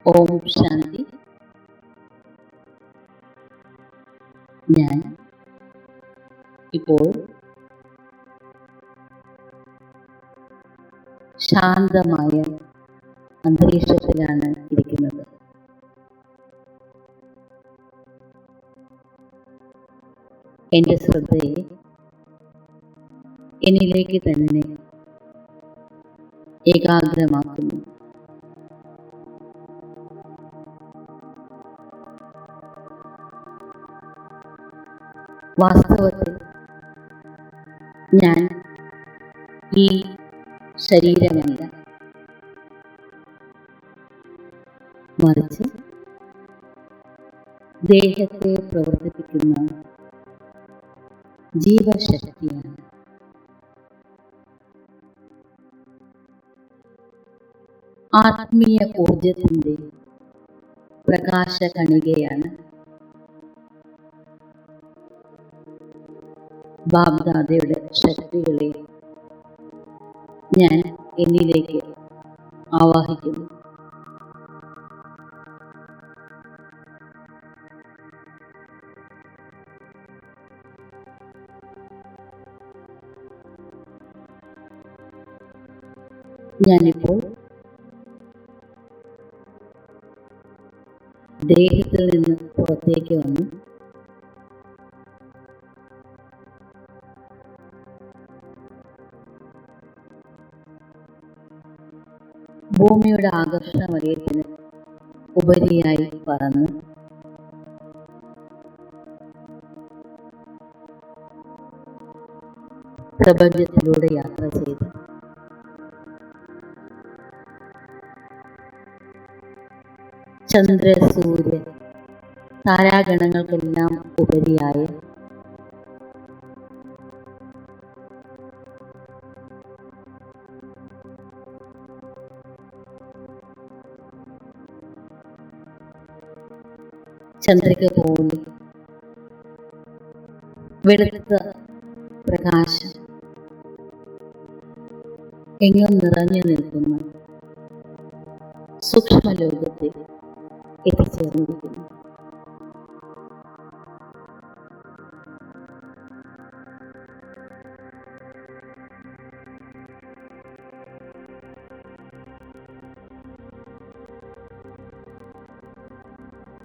ഓം ശാന്തി. ഞാൻ ഇപ്പോൾ ശാന്തമായ അന്തരീക്ഷത്തിലാണ് ഇരിക്കുന്നത്. എൻ്റെ ശ്രദ്ധയെ എന്നിലേക്ക് തന്നെ ഏകാഗ്രമാക്കുന്നു. വാസ്തവത്തിൽ ഞാൻ ഈ ശരീരമല്ല, മറിച്ച് ദേഹത്തെ പ്രവർത്തിപ്പിക്കുന്ന ജീവശക്തിയാണ്. ആത്മീയ ഊർജത്തിൻ്റെ പ്രകാശകണികയാണ്. ബാബ്ദാദയുടെ ശക്തികളെ ഞാൻ എന്നിലേക്ക് ആവാഹിക്കുന്നു. ഞാനിപ്പോൾ ദേഹത്തിൽ നിന്ന് പുറത്തേക്ക് വന്ന് ഭൂമിയുടെ ആകർഷണ വലയത്തിന് ഉപരിയായി പറന്ന് പ്രപഞ്ചത്തിലൂടെ യാത്ര ചെയ്ത് ചന്ദ്ര സൂര്യ താരാഗണങ്ങൾക്കെല്ലാം ഉപരിയായ ചന്ദ്രിക പോലെ വെളുത്ത പ്രകാശം എങ്ങും നിറഞ്ഞു നിൽക്കുന്ന സൂക്ഷ്മലോകത്തിൽ എത്തിച്ചേർന്നിരിക്കുന്നു.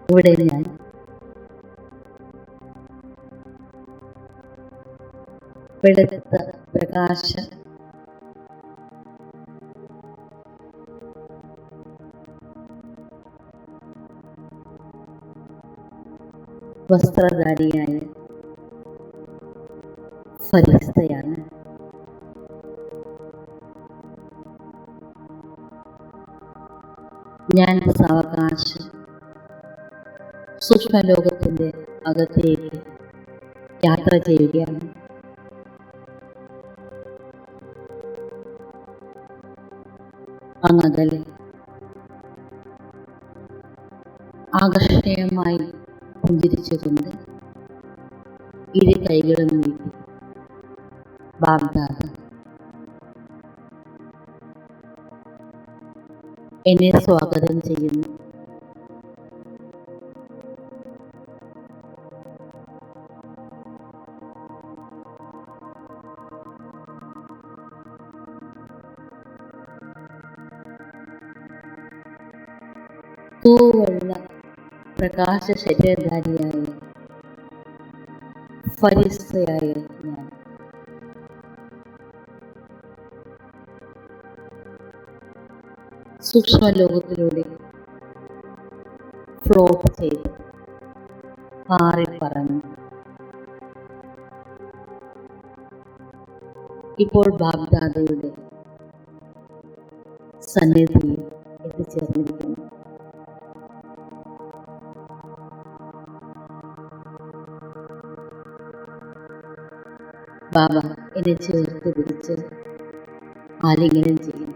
ഇവിടെ ഞാൻ വെളുത്ത പ്രകാശ വസ്ത്രധാരിയായ ഫരിസ്തയാണ്. ഞാൻ സാവകാശം സൂക്ഷ്മലോകത്തിൻ്റെ അകത്തേക്ക് യാത്ര ചെയ്യുകയാണ്. അങ്ങകലെ ആകർഷണീയമായി പുഞ്ചിരിച്ചുകൊണ്ട് ഇരു കൈകളും നീട്ടി ബാഗ്ദാദ എന്നെ സ്വാഗതം ചെയ്യുന്നു. തൂവെള്ള പ്രകാശ ശരീരധാരിയായ ഫരിസ്തയായ ഞാൻ സൂക്ഷ്മലോകത്തിലൂടെ ഫ്ലോട്ട് ചെയ്ത് പാറിപ്പറന്നു ഇപ്പോൾ ബാഗ്ദാദയുടെ സന്നിധിയിൽ എത്തിച്ചേർന്നിരിക്കുന്നു. ബാബ എന്നെ ചേർത്ത് പിടിച്ച് ആലിംഗനം ചെയ്യുന്നു.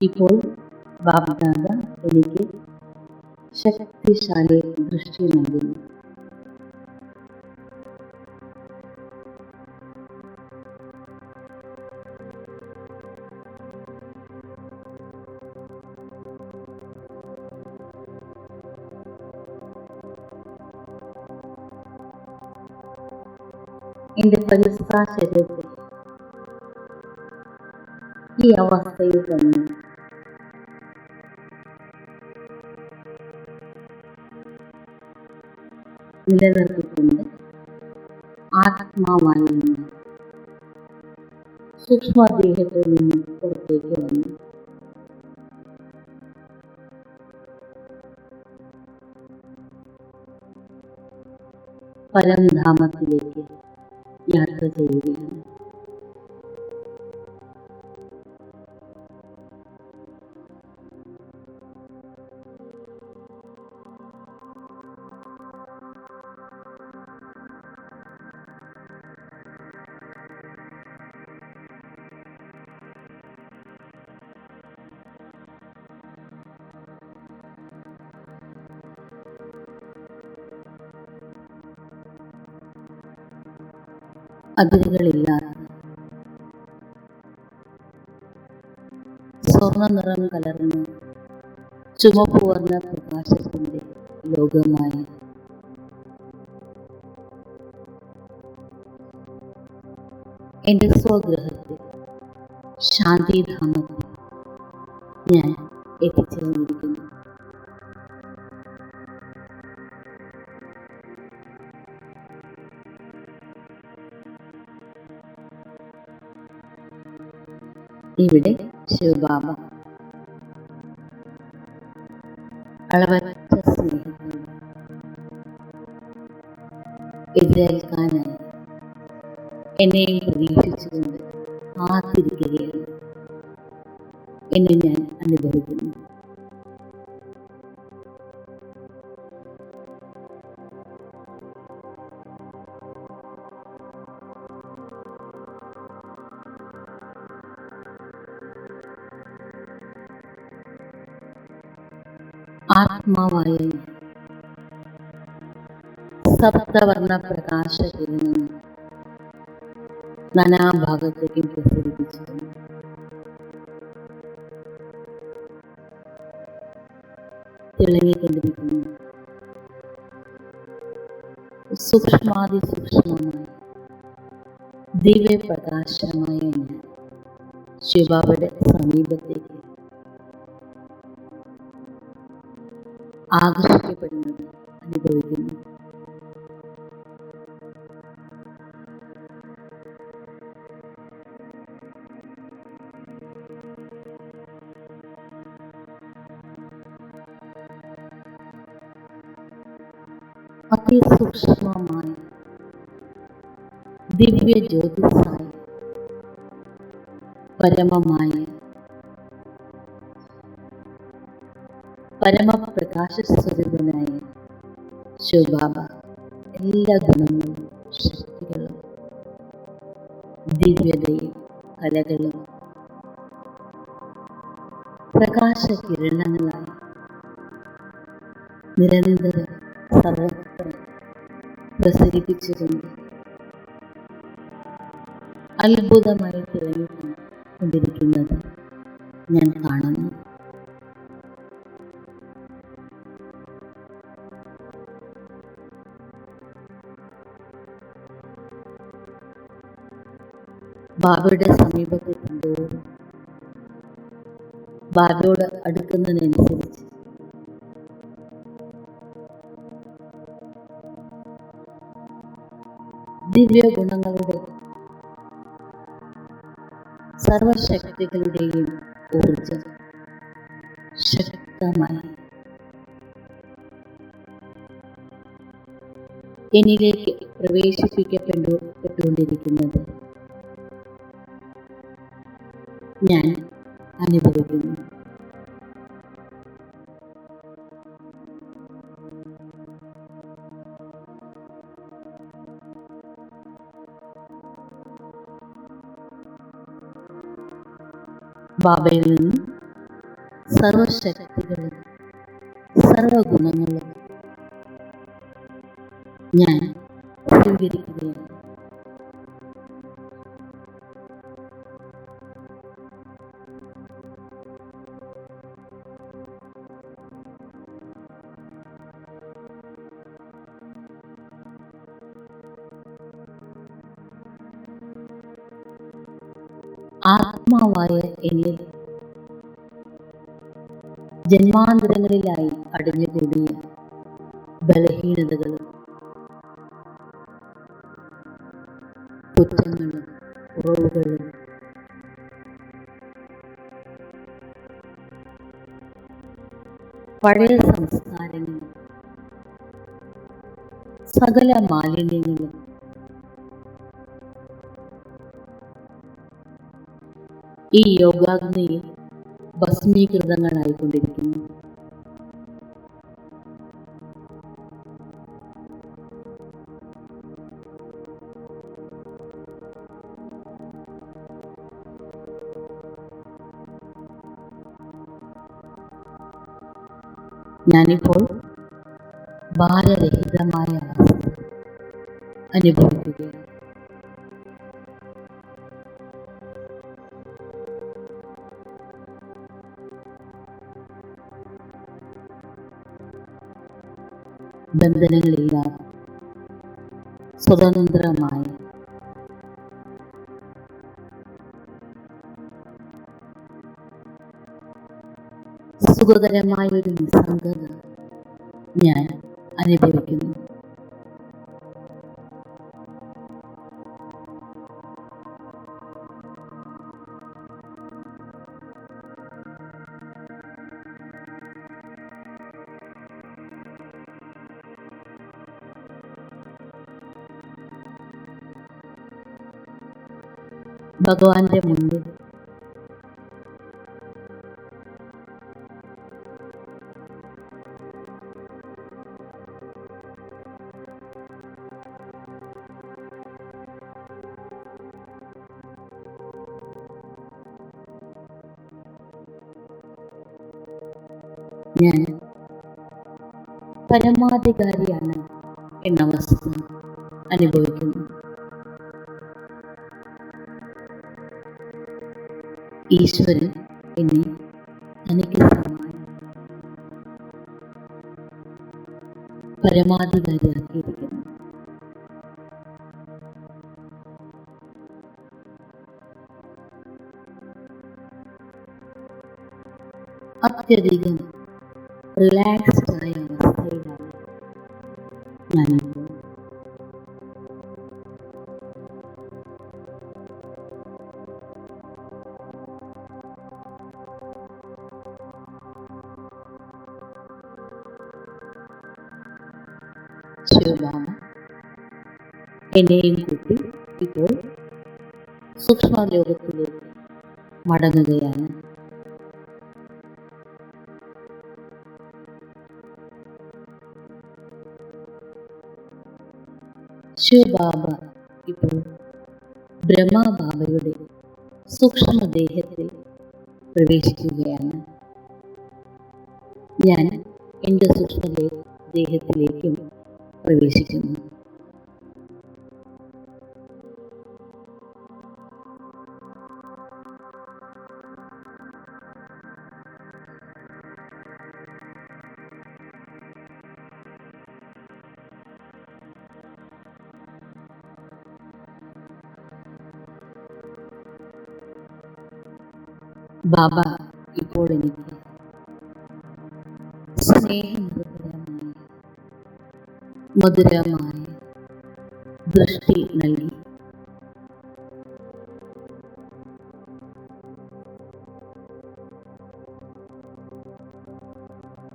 ഇപ്പോൾ ബാബ്ദാദ എനിക്ക് ശക്തിശാലി ദൃഷ്ടി നൽകുന്നു. എൻ്റെ പരിസര ശരീരത്തെ ഈ അവസ്ഥയിൽ തന്നെ നിലനിർത്തിക്കൊണ്ട് ആത്മാവായി സൂക്ഷ്മദേഹത്തിൽ നിന്ന് പുറത്തേക്ക് വന്നു പരംധാമത്തിലേക്ക് യാത്ര ചെയ്യുകയാണ്. അതിരുകളില്ലാത്ത സ്വർണ്ണ നിറം കലർന്ന ചുമപ്പ് വർണ്ണ പ്രകാശത്തിന്റെ ലോകമായി എൻ്റെ സ്വഗ്രഹത്തിൽ ശാന്തിധാമത്തിൽ ഞാൻ എത്തിച്ചേർന്നിരിക്കുന്നു. ഇവിടെ ശിവബാബ അളവറ്റ സ്നേഹത്തോടെ എതിരേൽക്കാനായി എന്നെയും പ്രതീക്ഷിച്ചുകൊണ്ട് കാത്തിരിക്കുകയാണ്. എന്നെ ഞാൻ അനുഭവിക്കുന്നു. ആത്മാവായ സപ്തവർണ്ണ പ്രകാശ കിരണങ്ങൾ നാനാഭാഗത്തേക്കും പ്രസരിപ്പിച്ചിരുന്നു. തിളങ്ങിക്കൊണ്ടിരിക്കുന്നു. സൂക്ഷ്മാതിസൂക്ഷ്മമായ ദിവ്യപ്രകാശമായ ഞാൻ ശിവബാബയുടെ സമീപത്തേക്ക് ആകർഷിക്കപ്പെടുന്നത് അനുഭവിക്കുന്നു. അതിസൂക്ഷ്മമായ ദിവ്യ ജ്യോതിസായി പരമമായ പരമപ്രകാശ സ്വരൂപനായ ശിവബാബ എല്ലാ ഗുണങ്ങളും ശക്തികളും ദിവ്യതയും കലകളും പ്രകാശ കിരണങ്ങളായി നിരന്തരം സർവത്ര പ്രസരിപ്പിച്ചുകൊണ്ട് അത്ഭുതമായി തിളങ്ങിക്കൊണ്ടിരിക്കുന്നത് ഞാൻ കാണുന്നു. ബാബയുടെ സമീപത്തെത്തുമ്പോഴും ബാബയോട് അടുക്കുന്നതിനനുസരിച്ച് ദിവ്യ ഗുണങ്ങളുടെ സർവശക്തികളുടെയും ഊർജം ശക്തമായി എന്നിലേക്ക് പ്രവേശിപ്പിക്കപ്പെട്ടുകൊണ്ടിരിക്കുന്നത് ഞാൻ അനുഭവിക്കുന്നു. ബാബയിൽ നിന്ന് സർവശക്തികളും സർവഗുണങ്ങളും ഞാൻ സ്വീകരിക്കുകയാണ്. ആത്മാവായ എന്നിൽ ജന്മാന്തരങ്ങളിലായി അടിഞ്ഞുകൂടിയ ബലഹീനതകളും കുറ്റങ്ങളും കുറവുകളും പഴയ സംസ്കാരങ്ങളും സകല മാലിന്യങ്ങളും ഈ യോഗാഗ്നിയിൽ ഭസ്മീകൃതങ്ങളായിക്കൊണ്ടിരിക്കുന്നു. ഞാനിപ്പോൾ ഭാരരഹിതമായ അവസ്ഥ അനുഭവിക്കുകയാണ്. ബന്ധനങ്ങളില്ലാതെ സ്വതന്ത്രമായി സുഖകരമായ ഒരു നിസ്സംഗത ഞാൻ അനുഭവിക്കുന്നു. ഭഗവാന്റെ മുന്നിൽ ഞാൻ പരമാധികാരിയാണ് എന്ന അവസ്ഥ അനുഭവിക്കുന്നു. ഈശ്വരൻ എന്നെ തനിക്ക് സമാനം പരമാധികാരിയാക്കിയിരിക്കുന്നു. അത്യധികം റിലാക്സ്ഡ് ആയ അവസ്ഥയിലാണ് ഞാനിപ്പോൾ. ശിവബാബ എന്നെയും കൂട്ടി ഇപ്പോൾ സൂക്ഷ്മലോകത്തിലേക്ക് മടങ്ങുകയാണ്. ശിവബാബ ഇപ്പോൾ ബ്രഹ്മബാബയുടെ സൂക്ഷ്മദേഹത്തിൽ പ്രവേശിക്കുകയാണ്. ഞാൻ എൻ്റെ സൂക്ഷ്മദേഹത്തിലേക്കും പ്രവേശിക്കുന്നു. ബാബ ഇപ്പോൾ എനിക്ക് സ്നേഹനിർഭരമായ മധുരമായ ദൃഷ്ടി നൽകി.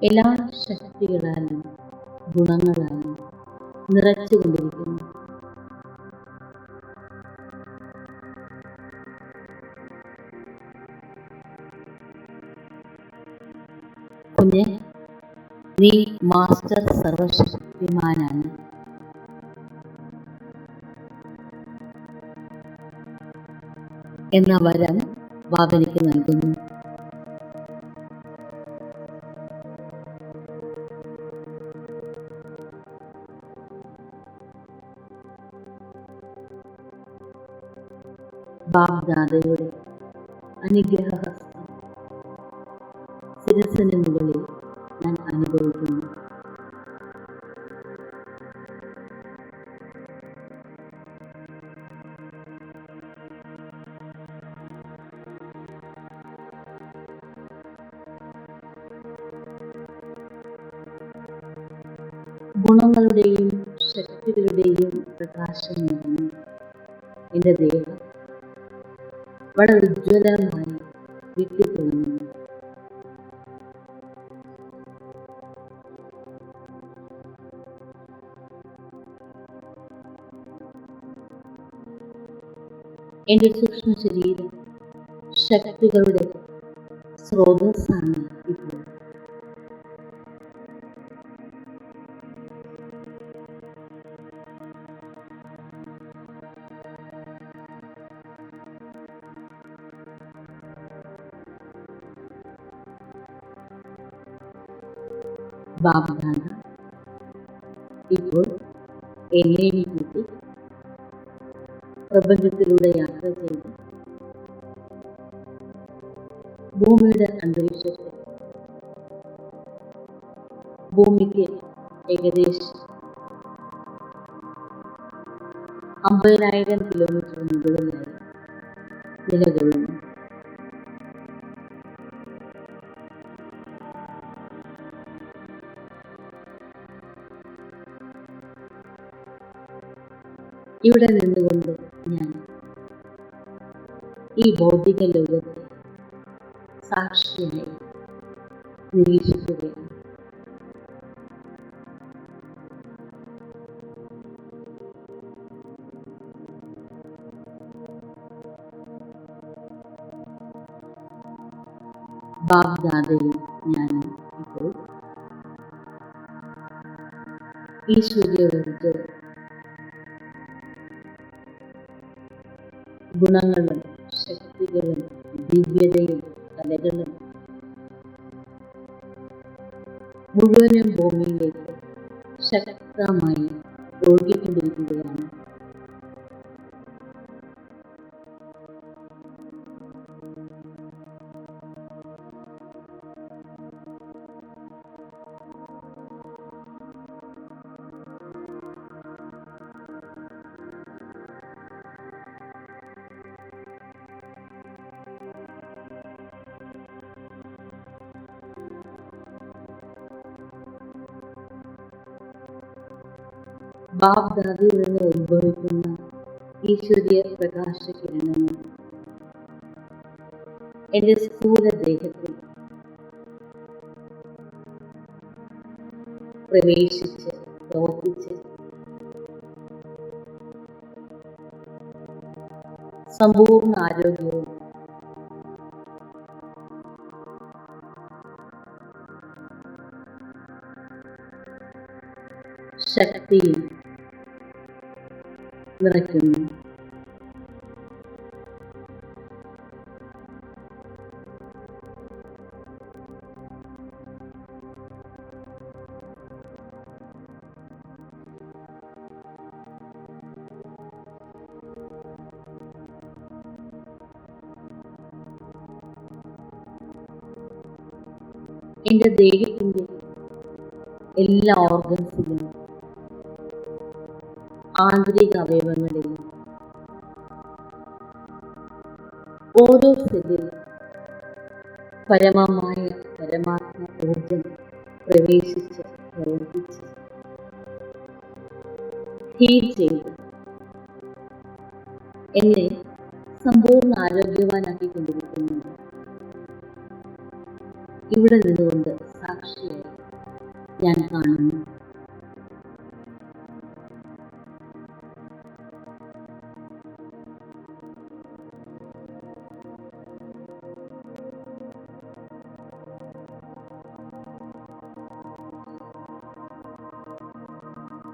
എല്ലാ ശക്തികളാലും ഗുണങ്ങളാലും നിറച്ചുകൊണ്ടിരിക്കുന്നു. കുഞ്ഞെ, നീ മാസ്റ്റർ സർവശക്തിമാനാണ്. എന്ന വരം ബാബനിക്ക് നൽകുന്നു. ബാബ്ദാദയുടെ അനുഗ്രഹഹസ്തം ശിരസിന് മുകളിൽ ഞാൻ അനുഭവിക്കുന്നു. ഗുണങ്ങളുടെയും ശക്തികളുടെയും പ്രകാശം നിറഞ്ഞു എൻ്റെ ദേഹം വളരെ ഉജ്ജ്വലമായി വീട്ടിത്തിളങ്ങുന്നു. എൻ്റെ സൂക്ഷ്മ ശരീരം ശക്തികളുടെ സ്രോതസ്സാണ് ഇപ്പോൾ. ബാബ്ദാദ ഇപ്പോൾ എന്നെ കൂട്ടി പ്രപഞ്ചത്തിലൂടെ യാത്ര ചെയ്ത് ഭൂമിയുടെ അന്തരീക്ഷത്തിൽ ഭൂമിക്ക് ഏകദേശം 50,000 കിലോമീറ്റർ മുകളിലായി നിലകൊള്ളുന്നു. ഇവിടെ നിന്നുകൊണ്ട് ഞാൻ ഈ ഭൗതിക ലോകത്തെ സാക്ഷിയായി നിരീക്ഷിക്കുകയാണ്. ബാബ്ദാദയും ഞാൻ ഇപ്പോൾ ഈശ്വരീയ ഗുണങ്ങളും ശക്തികളും ദിവ്യതയും കലകളും മുഴുവനും ഭൂമിയിലേക്ക് ശക്തമായി ഒഴുകിക്കൊണ്ടിരിക്കുകയാണ്. ബാബ്ദാദയിൽ നിന്ന് ഉത്ഭവിക്കുന്ന ഈശ്വരീയ പ്രകാശ കിരണങ്ങൾ എൻ്റെ സ്ഥൂല ദേഹത്തിൽ പ്രവേശിച്ച് പ്രവർത്തിച്ച് സമ്പൂർണ്ണ ആരോഗ്യവും ശക്തിയും നിറയ്ക്കുന്നു. എൻ്റെ ദേഹത്തിൻ്റെ എല്ലാ ഓർഗൻസിലും ആന്തരിക അവയവങ്ങളിലും ഓരോ സെല്ലിലും പരമമായ പരമാത്മ ഊർജം പ്രവേശിച്ച് പ്രവർത്തിച്ച് ഹീൽ ചെയ്ത് എന്നെ സമ്പൂർണ്ണ ആരോഗ്യവാനാക്കിക്കൊണ്ടിരിക്കുന്നു. ഇവിടെ നിന്നുകൊണ്ട് സാക്ഷിയായി ഞാൻ കാണുന്നു.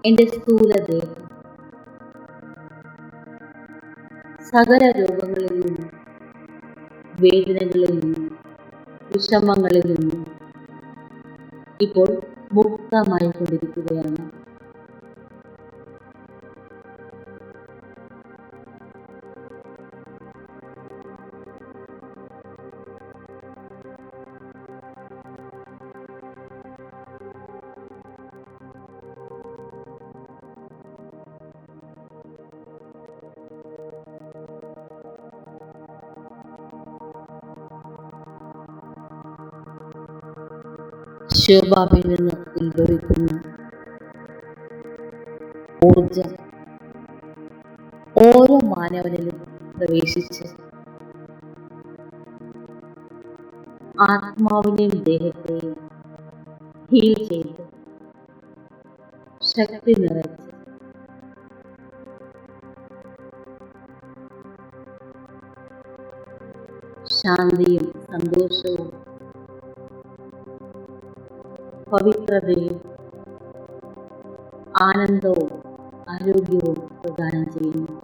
എൻ്റെ സ്ഥൂലദേഹം സകല രോഗങ്ങളിൽ നിന്നും വേദനകളിൽ നിന്നും വിഷമങ്ങളിൽ നിന്നും ഇപ്പോൾ മുക്തമായി കൊണ്ടിരിക്കുകയാണ്. ശിവബാബയിൽ നിന്ന് ഉത്ഭവിക്കുന്ന ഊർജം ഓരോ മാനവനിലും പ്രവേശിച്ച് ആത്മാവിനെയും ദേഹത്തെയും ഹീൽ ചെയ്ത് ശക്തി നിറച്ച് ശാന്തിയും സന്തോഷവും പവിത്രതയും ആനന്ദവും ആരോഗ്യവും പ്രദാനം ചെയ്യുന്നു.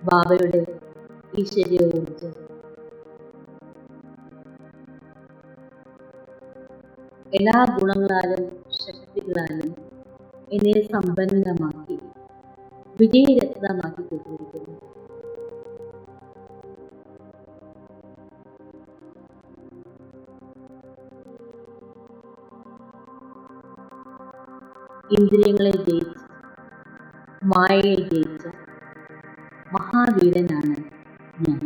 ബാബയുടെ ഈശ്വരീയ ഊർജം എല്ലാ ഗുണങ്ങളാലും ശക്തികളാലും എന്നെ സമ്പന്നമാക്കി വിജയരത്നമാക്കി തീർത്തിരിക്കുന്നു. ഇന്ദ്രിയങ്ങളെ ജയിച്ച് മായയെ ജയിച്ച മഹാവീരനാണ് ഞാൻ.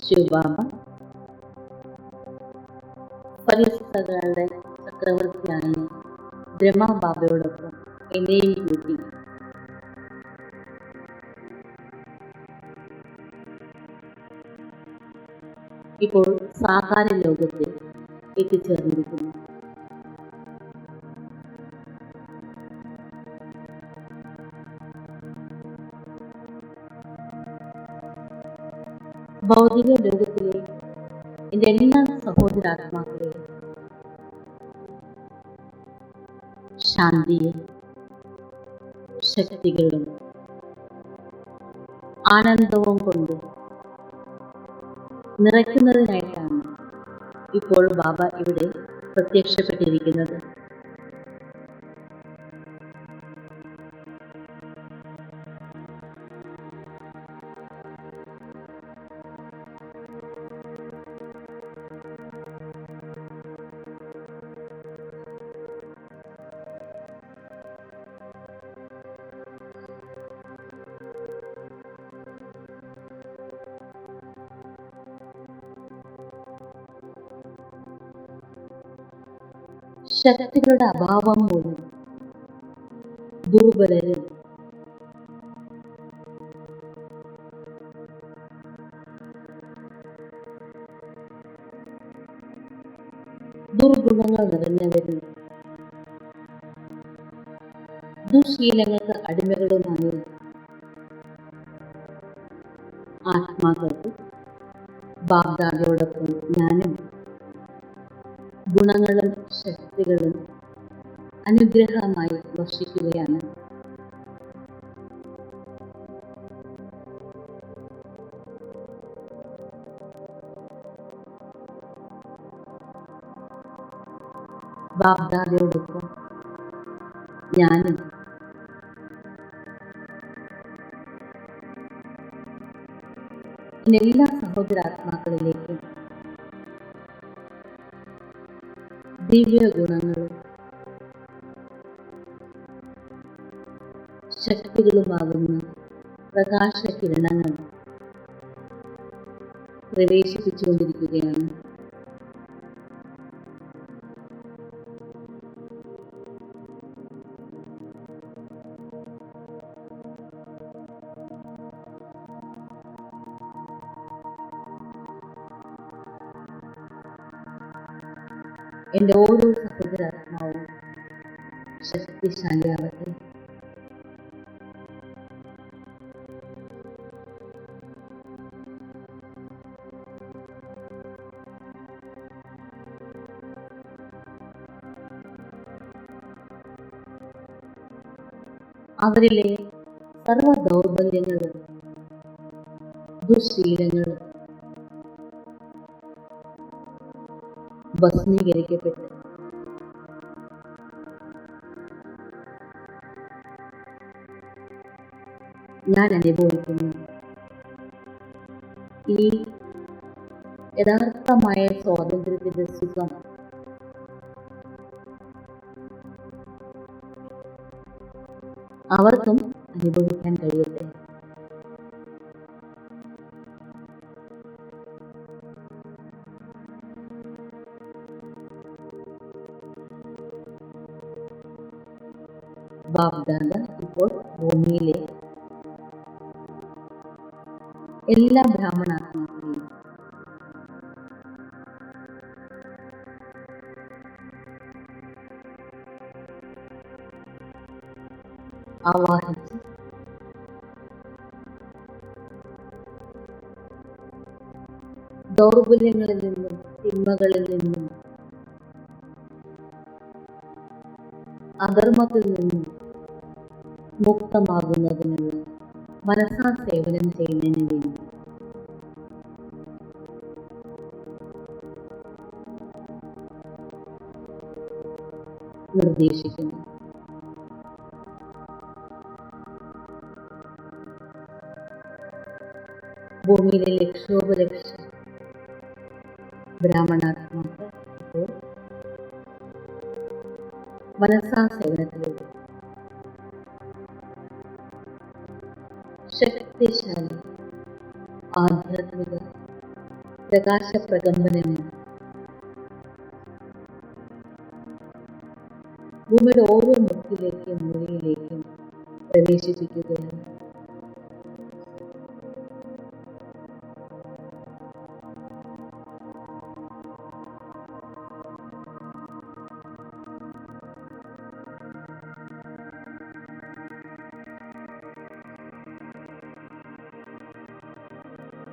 ശിവബാബ ഫരിസ്തകളുടെ ചക്രവർത്തിയായ ബ്രഹ്മബാബയോടൊപ്പം എന്നെയും കൂട്ടി ഇപ്പോൾ സാകാര ലോകത്തിൽ എത്തിച്ചേർന്നിരിക്കുന്നു. ഭൗതിക ലോകത്തിലെ എൻ്റെ എല്ലാ സഹോദരാത്മാക്കളെയും ശാന്തിയും ശക്തികളും ആനന്ദവും കൊണ്ട് നിറയ്ക്കുന്നതിനായിട്ടാണ് ഇപ്പോൾ ബാബ ഇവിടെ പ്രത്യക്ഷപ്പെട്ടിരിക്കുന്നത്. ശക്തികളുടെ അഭാവം മൂലം ദുർബലരും ദുർഗുണങ്ങൾ നിറഞ്ഞവരും ദുശീലങ്ങൾക്ക് അടിമകളുമായ ആത്മാക്കൾക്ക് ബാബ്ദാദയോടൊപ്പം ഞാനും ഗുണങ്ങളും ശക്തികളും അനുഗ്രഹമായി വർഷിക്കുകയാണ്. ബാബ്ദാദയോടൊപ്പം ഞാനും എല്ലാ സഹോദരാത്മാക്കളിലേക്കും ദിവ്യ ഗുണങ്ങളും ശക്തികളുമാകുന്ന പ്രകാശ കിരണങ്ങൾ പ്രവേശിപ്പിച്ചുകൊണ്ടിരിക്കുകയാണ്. എൻ്റെ ഓരോ സഹോദരാത്മാവും ശക്തിശാലിയാവട്ടെ. അവരിലെ സർവ ദൗർബല്യങ്ങളും ദുശീലങ്ങളും ഭസ്മീകരിക്കപ്പെട്ട് ഞാൻ അനുഭവിക്കുന്നു ഈ യഥാർത്ഥമായ സ്വാതന്ത്ര്യത്തിന്റെ സുഖം അവർക്കും അനുഭവിക്കാൻ കഴിയട്ടെ. ബാബ്ദാദ ഇപ്പോൾ ഭൂമിയിലെ എല്ലാ ബ്രാഹ്മണാത്മാക്കളെയും ആവാഹിച്ച് ദൗർബല്യങ്ങളിൽ നിന്നും തിന്മകളിൽ നിന്നും അധർമ്മത്തിൽ നിന്നും മുക്തമാകുന്നതിനുള്ള മനസാ സേവനം ചെയ്യുന്നതിന് വേണ്ടി നിർദ്ദേശിക്കുന്നു. ഭൂമിയിലെ ലക്ഷോപലക്ഷ ബ്രാഹ്മണാത്മാക്കൾ ഇപ്പോൾ മനസാ സേവനത്തിലൂടെ ശക്തിശാലി ആധ്യാത്മിക പ്രകാശ പ്രകമ്പനങ്ങൾ ഭൂമിയുടെ ഓരോ മുക്കിലേക്കും മൂലയിലേക്കും പ്രവേശിപ്പിക്കുകയാണ്.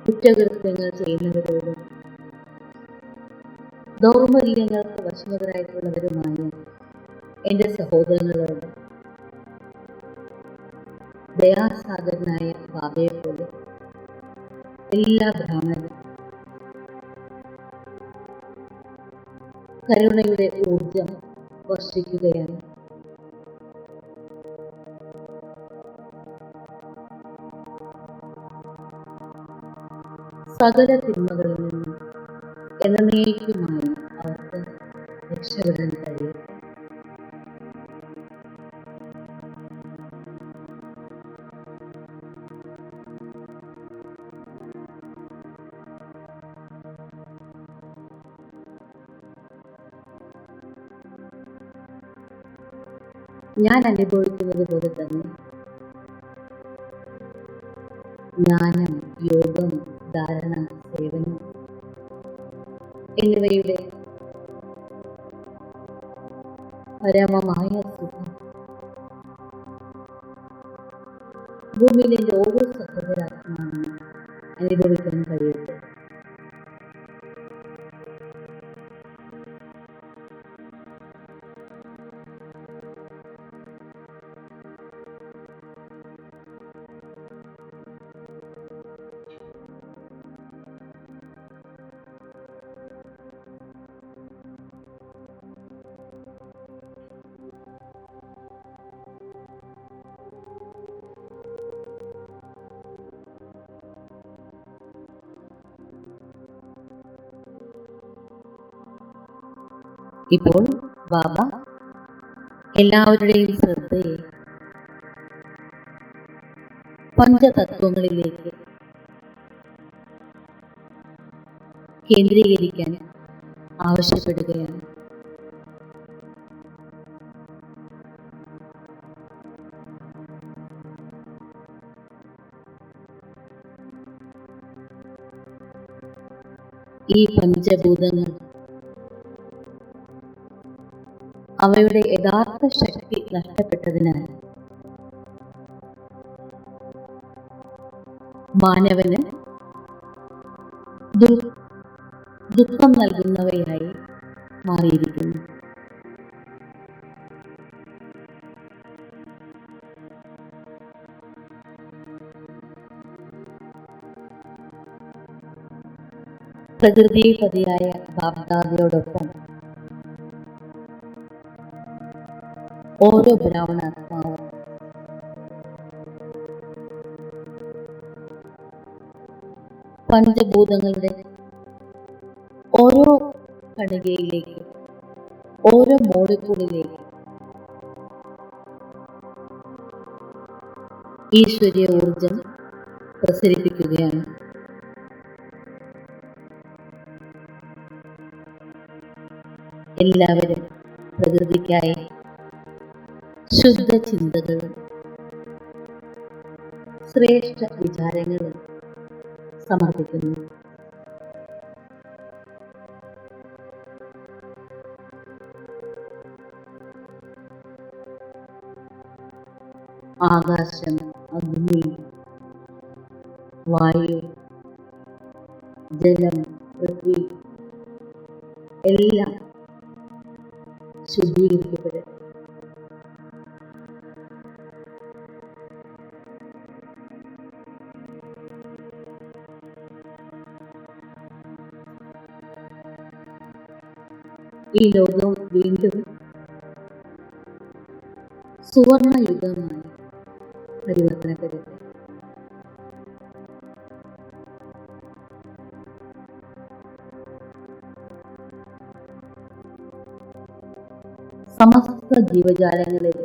കുറ്റകൃത്യങ്ങൾ ചെയ്യുന്നവരോടും ദൗർബല്യങ്ങൾക്ക് വശമുതരായിട്ടുള്ളവരുമായ എൻ്റെ സഹോദരങ്ങളോട് ദയാസാഗരനായ ബാബയെ പോലെ എല്ലാ ബ്രാഹ്മണരും കരുണയുടെ ഊർജം വർഷിക്കുകയാണ്. സകല തിന്മകളിൽ നിന്നും എന്നേക്കുമായി അവർക്ക് രക്ഷപ്പെടാൻ കഴിയും. ഞാൻ അനുഭവിക്കുന്നത് പോലെ തന്നെ ജ്ഞാനം, യോഗം, ധാരണ, സേവനം എന്നിവയുടെ പരമമായ സുഖം ഭൂമിയിലെ എൻ്റെ ഓരോ സഹോദരാത്മാവിനും അനുഭവിക്കാൻ കഴിയട്ടെ. ഇപ്പോൾ ബാബ എല്ലാവരുടെയും ശ്രദ്ധയെ പഞ്ചതത്വങ്ങളിലേക്ക് കേന്ദ്രീകരിക്കാൻ ആവശ്യപ്പെടുകയാണ്. ഈ പഞ്ചഭൂതങ്ങൾ അവയുടെ യഥാർത്ഥ ശക്തി നഷ്ടപ്പെട്ടതിനാൽ മാനവന് ദുഃഖം നൽകുന്നവയായി മാറിയിരിക്കുന്നു. പ്രകൃതിപതിയായ ബാപ്ദാദയോടൊപ്പം ഓരോ ബ്രാഹ്മണാത്മാവും പഞ്ചഭൂതങ്ങളുടെ ഓരോ കണികയിലേക്ക്, ഓരോ മോളിക്കൂളിലേക്ക് ഈശ്വരീയ ഊർജം പ്രസരിപ്പിക്കുകയാണ്. എല്ലാവരും പ്രകൃതിക്കായി ശുദ്ധ ചിന്തകളും ശ്രേഷ്ഠ വിചാരങ്ങളും സമർപ്പിക്കുന്നു. ആകാശം, അഗ്നി, വായു, ജലം, പൃഥ്വി എല്ലാം ശുദ്ധീകരിക്കപ്പെടും. ഈ ലോകം വീണ്ടും സുവർണ യുഗമായി പരിവർത്തനപ്പെടട്ടെ. സമസ്ത ജീവജാലങ്ങളിൽ,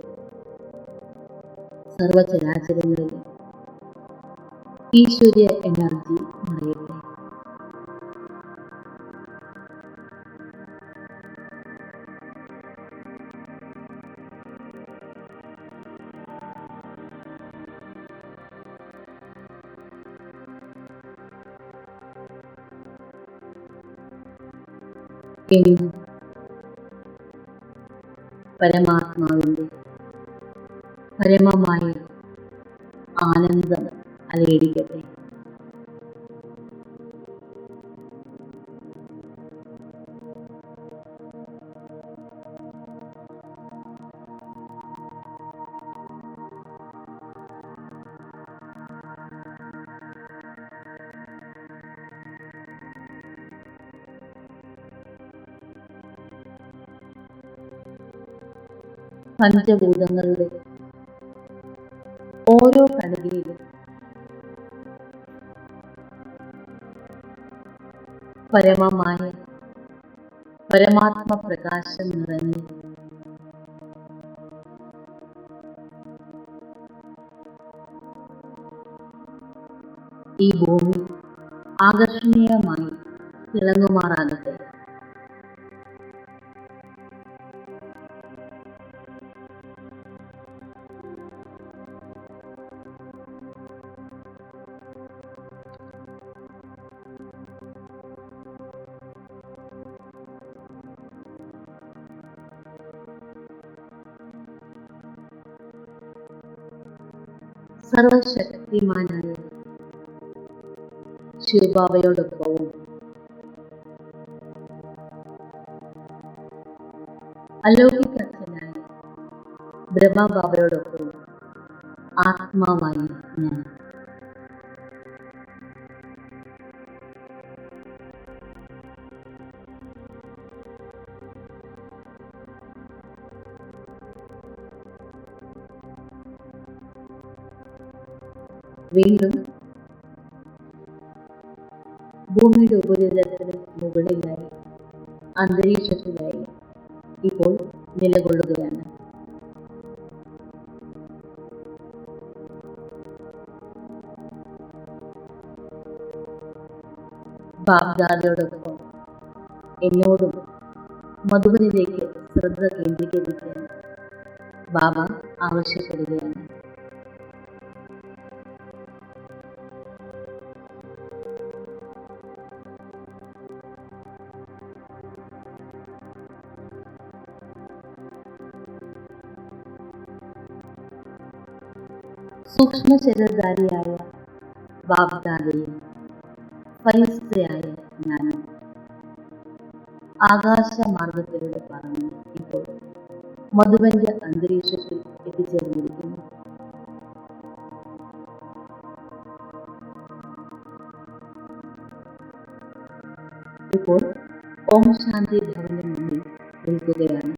സർവചരാചരങ്ങളിൽ ഈശ്വര്യ എനർജി നിറയട്ടെ. എന്നും പരമാത്മാവിൻ്റെ പരമമായ ആനന്ദം അലയടിക്കട്ടെ. പഞ്ചഭൂതങ്ങളുടെ ഓരോ കണികയിലും പരമമായ പരമാത്മ പ്രകാശം നിറഞ്ഞ് ഈ ഭൂമി ആകർഷണീയമായി തിളങ്ങുമാറാകട്ടെ. സർവശക്തിമാനായ ശിവബാബയോടൊപ്പവും അലൗകികനായ ബ്രഹ്മബാബയോടൊപ്പവും ആത്മാവായി ഞാൻ വീണ്ടും ഭൂമിയുടെ ഉപരിതലത്തിന് മുകളിലായി അന്തരീക്ഷത്തിലായി ഇപ്പോൾ നിലകൊള്ളുകയാണ്. ബാബ്ദാദയോടൊപ്പം എന്നോടും മധുബനിലേക്ക് ശ്രദ്ധ കേന്ദ്രീകരിക്കാൻ ബാബ ആവശ്യപ്പെടുകയാണ്. സൂക്ഷ്മശരീരധാരിയായ ബാബ്ദാദയും ഫരിസ്തയായ ഞാനും ആകാശമാർഗത്തിലൂടെ പറന്ന് ഇപ്പോൾ മധുബന്റെ അന്തരീക്ഷത്തിൽ എത്തിച്ചേർന്നിരിക്കുന്നു. ഇപ്പോൾ ഓം ശാന്തി ഭവന്റെ മുന്നിൽ നിൽക്കുകയാണ്.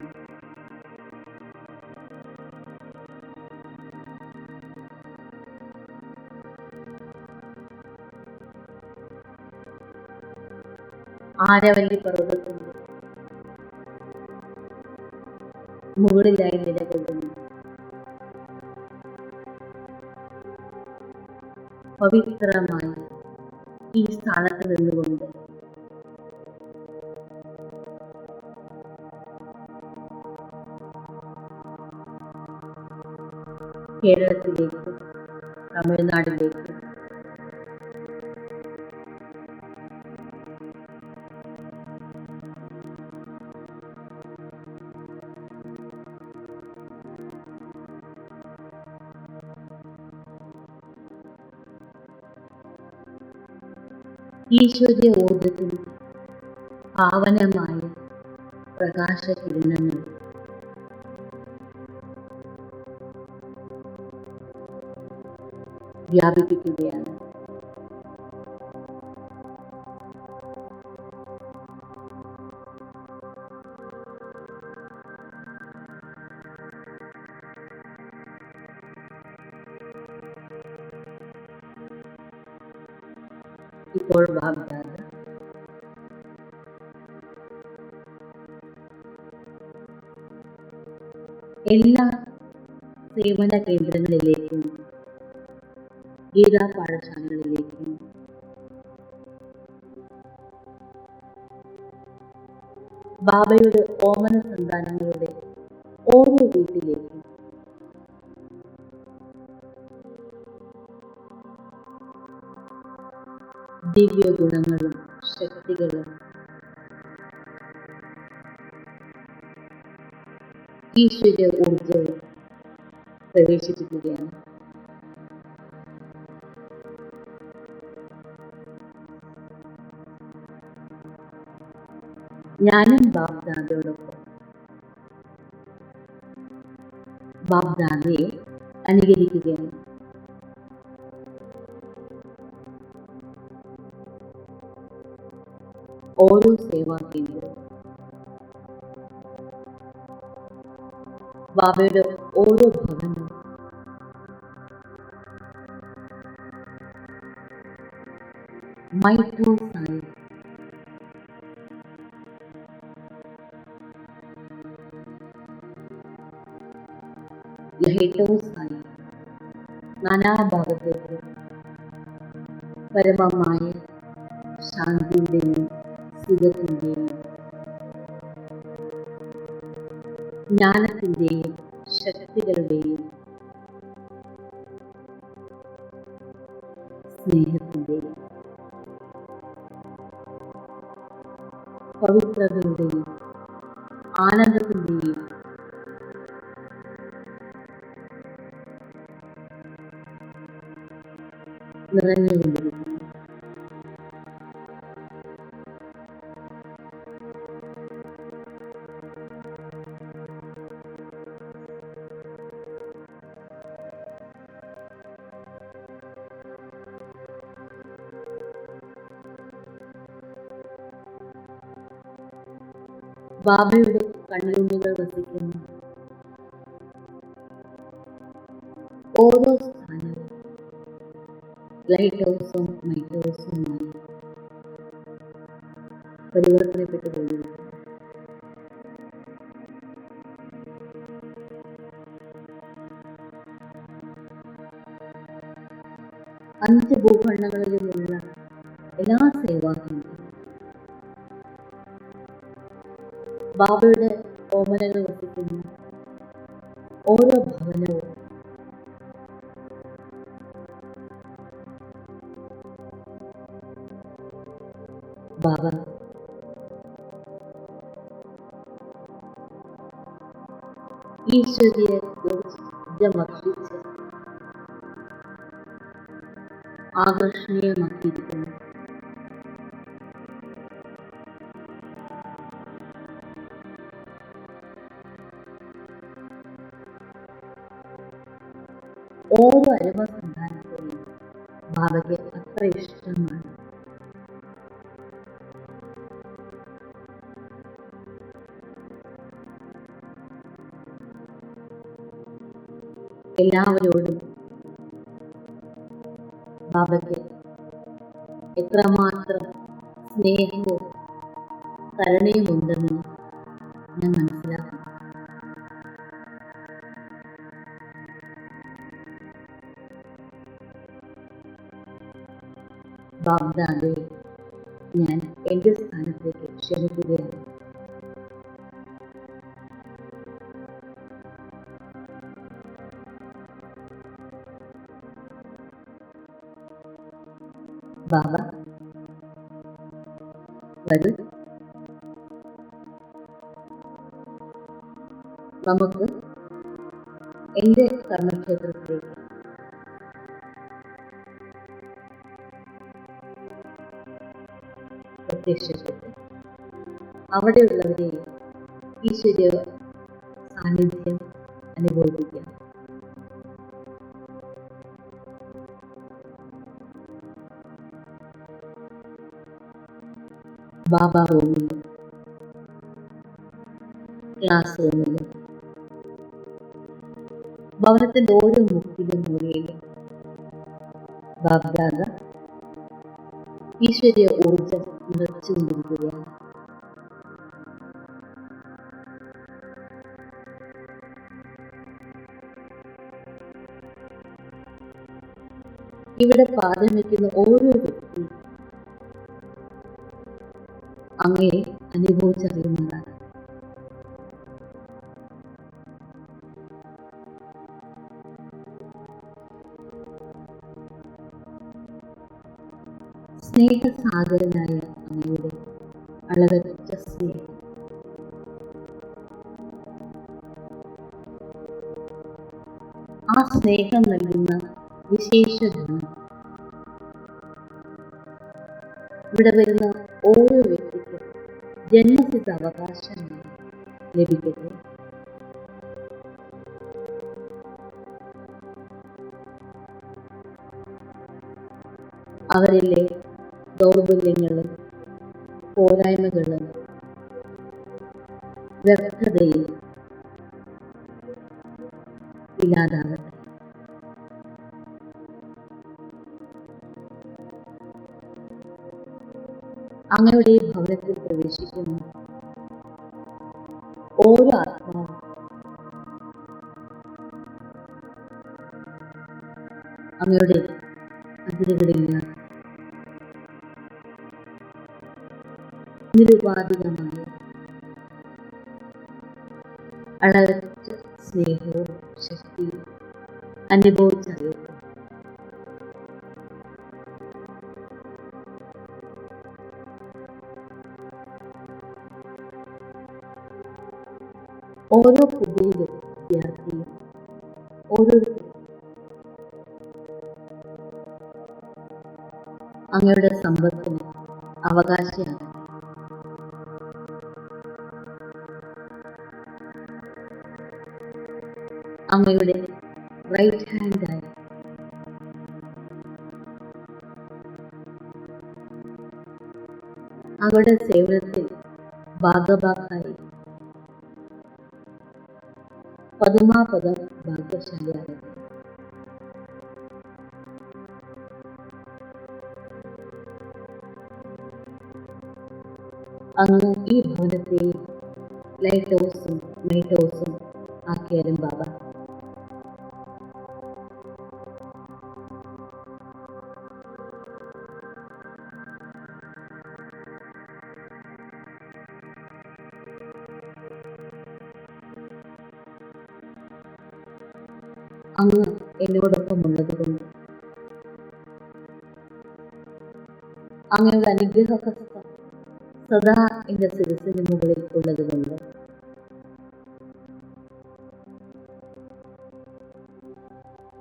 ആരവല്ലി പർവ്വതത്തിന്റെ മുകളിലായി നിലകൊള്ളുന്നു പവിത്രമായി ഈ സ്ഥാനത്ത് നിന്നുകൊണ്ട് കേരളത്തിലേക്ക്, തമിഴ്നാട്ടിലേക്ക്, ഈശ്വര്യ ഊർജത്തിന് പാവനമായ പ്രകാശകിരണങ്ങൾ വ്യാപിപ്പിക്കുകയാണ്. ഇപ്പോൾ ബാഗ്ദാദ് എല്ലാ സേവന കേന്ദ്രങ്ങളിലേക്കും ഗീതാ പാഠശാലകളിലേക്കും ബാബയുടെ ഓമന സന്താനങ്ങളുടെ ഓരോ വീട്ടിലേക്കും ദിവ്യ ഗുണങ്ങളും ശക്തികളും ഈശ്വര്യ ഊർജവും പ്രവേശിപ്പിക്കുകയാണ്. ഞാനും ബാഗ്ദാദയോടൊപ്പം ബാഗ്ദാദയെ അനുകരിക്കുകയാണ്. ഓരോ സേവാ കേന്ദ്രവും ബാബയുടെ ഓരോ ഭവനവും മൈറ്റ് ഹൗസായി ലൈറ്റ് ഹൗസായി നാനാഭാഗത്തേക്ക് പരമമായ ശാന്തിയുടെയും സുഖത്തിൻ്റെയും ജ്ഞാനത്തിൻ്റെയും ശക്തികളുടെയും സ്നേഹത്തിൻ്റെയും പവിത്രതയുടെയും ആനന്ദത്തിൻ്റെയും നിറഞ്ഞുകൊണ്ടിരിക്കുന്നു. ബാബയുടെ കണ്ണുണ്ണികൾ വസിക്കുന്നു ഓരോ സ്ഥാനവും ലൈറ്റ് ഹൗസും മൈറ്റ് ഹൗസുമായി പരിവർത്തനപ്പെട്ടു കഴിഞ്ഞു. അഞ്ച് ഭൂഖണ്ഡങ്ങളിലുമുള്ള എല്ലാ സേവാഗ്യങ്ങളും ബാബയുടെ ഓമനകൾ വസിക്കുന്ന ഓരോ ഭവനവും ബാബ ഈശ്വര്യ ഊർജമർഷിച്ച് ആകർഷണീയമാക്കിയിരിക്കുന്നു. ഓരോ എല്ലാവരോടും ബാബയ്ക്ക് എത്രമാത്രം സ്നേഹവും കരുണയും ഉണ്ടെന്ന് ഞാൻ മനസ്സിലാക്കുന്നു. ബാബ്ദാദയെ ഞാൻ എൻ്റെ സ്ഥാനത്തേക്ക് ക്ഷണിക്കുകയാണ്. ബാബ, വരൂ, നമുക്ക് എൻ്റെ കർമ്മക്ഷേത്രത്തിലേക്ക് പ്രത്യക്ഷപ്പെട്ട് അവിടെയുള്ളവരെ ഈശ്വര സാന്നിധ്യം അനുഭവിക്കാം. ബാബ റൂമിൽ, ക്ലാസ് റൂമിൽ, ഭവനത്തിൻ്റെ ഓരോ മുക്കിലും മൂലയിലും ബാബ്ദാദ ഈശ്വരീയ ഊർജം നിറച്ചുകൊണ്ടിരിക്കുകയാണ്. ഇവിടെ പാദം വയ്ക്കുന്ന ഓരോ വ്യക്തി അങ്ങയെ അനുഭവിച്ചറിയുന്നതാണ്. സ്നേഹസാഗരനായ അങ്ങയുടെ അളവറ്റ സ്നേഹം ആ സ്നേഹം നൽകുന്ന വിശേഷ ധനം ഇവിടെ വരുന്ന ഓരോ വ്യക്തിക്കും ജന്മസിദ്ധ അവകാശമായി ലഭിക്കട്ടെ. അവരിലെ ദൗർബല്യങ്ങളും പോരായ്മകളും വ്യർത്ഥതയും ഇല്ലാതാകട്ടെ. അങ്ങയുടെ ഈ ഭവനത്തിൽ പ്രവേശിക്കുന്ന ഓരോ ആത്മാവും അങ്ങയുടെ അതിരുകളില്ലാതെ നിരുപാധികമായ അളവറ്റ സ്നേഹവും ശക്തിയും അനുഭവിച്ചറിയുക. ഓരോ പുതിയ വിദ്യാർത്ഥിയും ഓരോരുത്തരും അങ്ങയുടെ സമ്പത്തിന് അവകാശിയാണ്. അങ്ങയുടെ റൈറ്റ് ഹാൻഡായി അങ്ങയുടെ സേവനത്തിൽ ഭാഗഭാക്കായി പതുമാപദം ഭാഗ്യശാലിയാകട്ടെ. അങ്ങ് ഈ ഭവനത്തെയും ലൈറ്റ് ഹൗസും നൈറ്റ് ഹൗസും ആക്കിയാലും ബാബ, അങ്ങ് എന്നോടൊപ്പം ഉള്ളതുകൊണ്ട്, അങ്ങയുടെ അനുഗ്രഹഹസ്തം സദാ എന്റെ ശിരസിന് മുകളിൽ ഉള്ളതുകൊണ്ട്,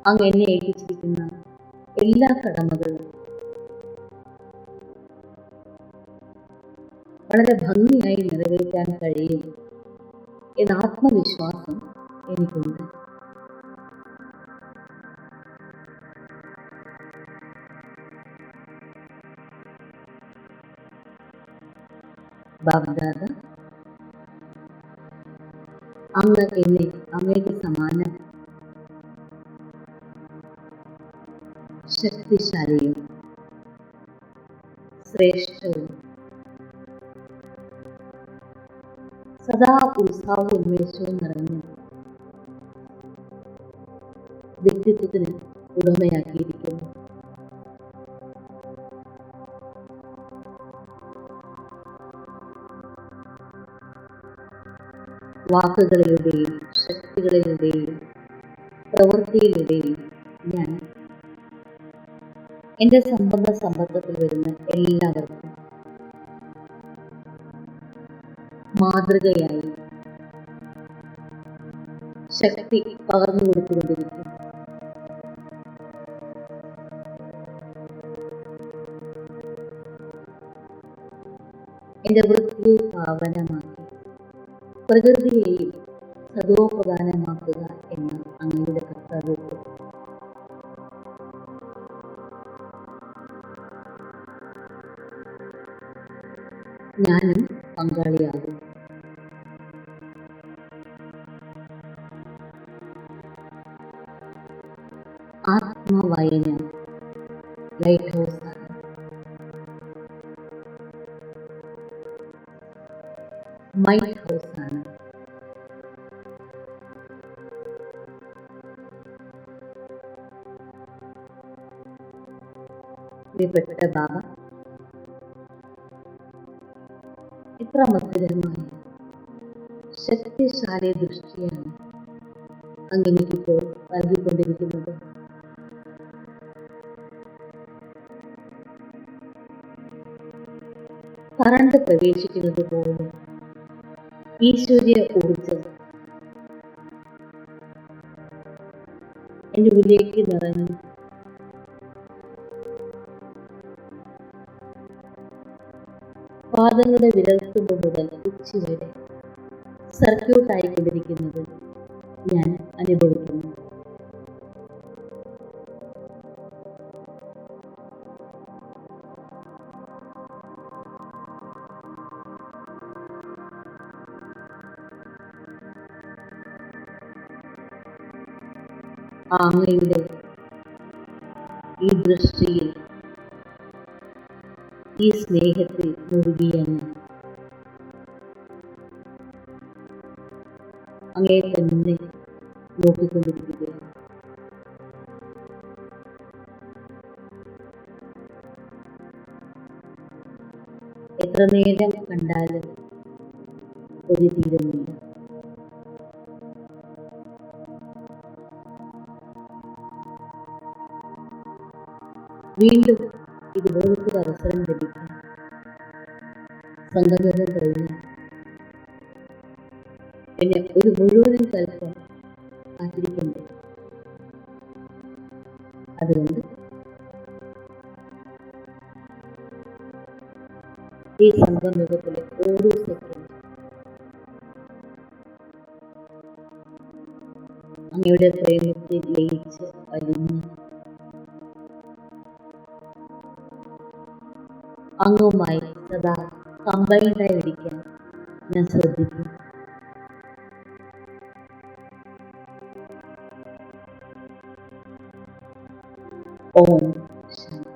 അങ്ങ് എന്നെ ഏൽപ്പിച്ചിരിക്കുന്ന എല്ലാ കടമകളും വളരെ ഭംഗിയായി നിറവേറ്റാൻ കഴിയും എന്ന ആത്മവിശ്വാസം എനിക്കുണ്ട്. ബാബ്ദാദ, അങ്ങ് എന്നെ അങ്ങേക്ക് സമാനം ശ്രേഷ്ഠവും സദാ ഉത്സാഹവും ഉന്മേഷവും നിറഞ്ഞ വ്യക്തിത്വത്തിന് ഉടമയാക്കിയിരിക്കുന്നു. വാക്കുകളിലൂടെയും ശക്തികളിലൂടെയും പ്രവൃത്തിയിലൂടെയും ഞാൻ എൻ്റെ സമ്പർക്കത്തിൽ വരുന്ന എല്ലാവർക്കും മാതൃകയായി ശക്തി പകർന്നു കൊടുത്തുകൊണ്ടിരിക്കും. എൻ്റെ വൃത്തിയെ പാവനമാക്കി പ്രകൃതിയെയും സദോപ്രധാനമാക്കുക എന്ന അങ്ങയുടെ കർത്തവ്യത്തിൽ ഞാനും പങ്കാളിയാകും. ആത്മവായന ലൈറ്റ് ഹൗസാണ്. മൈറ്റ് ഹൗസാണ്. പ്രിയപ്പെട്ട ബാബ, ഇത്ര മധുരമായ ശക്തിശാലി ദൃഷ്ടിയാണ് അങ്ങനെക്കിപ്പോൾ നൽകിക്കൊണ്ടിരിക്കുന്നത്. കറണ്ട് പ്രവേശിക്കുന്നത് പോലെ ഈശ്വര്യ ഊർജം എൻ്റെ ഉള്ളിലേക്ക് നിറഞ്ഞു പാദങ്ങളുടെ വിരൽത്തുമ്പ് മുതൽ ഉച്ചി വരെ സർക്യൂട്ടായിക്കൊണ്ടിരിക്കുന്നത് ഞാൻ അനുഭവിക്കുന്നു. അങ്ങയുടെ ഈ ദൃഷ്ടിയിൽ, ഈ സ്നേഹത്തിൽ മുഴുകിയാണ് അങ്ങയെ തന്നെ നോക്കിക്കൊണ്ടിരിക്കുകയാണ്. എത്ര നേരം കണ്ടാലും ഒരു തീരുന്നില്ല. വീണ്ടും ഇതുപോലത്തെ അവസരം ലഭിക്കും. സംഗമം കഴിഞ്ഞ് എന്നെ ഒരു മുഴുവനും കൽപ്പം കാത്തിരിക്കണ്ടേ? അതുകൊണ്ട് ഈ സംഗമത്തിലെ ഓരോ സെക്കൻഡ് അങ്ങയുടെ പ്രേമത്തിൽ ലയിച്ച് വലിഞ്ഞ് അങ്ങുമായി സദാ കമ്പൈൻഡായിരിക്കാൻ ഞാൻ ശ്രദ്ധിക്കും. ഓം ശാന്തി.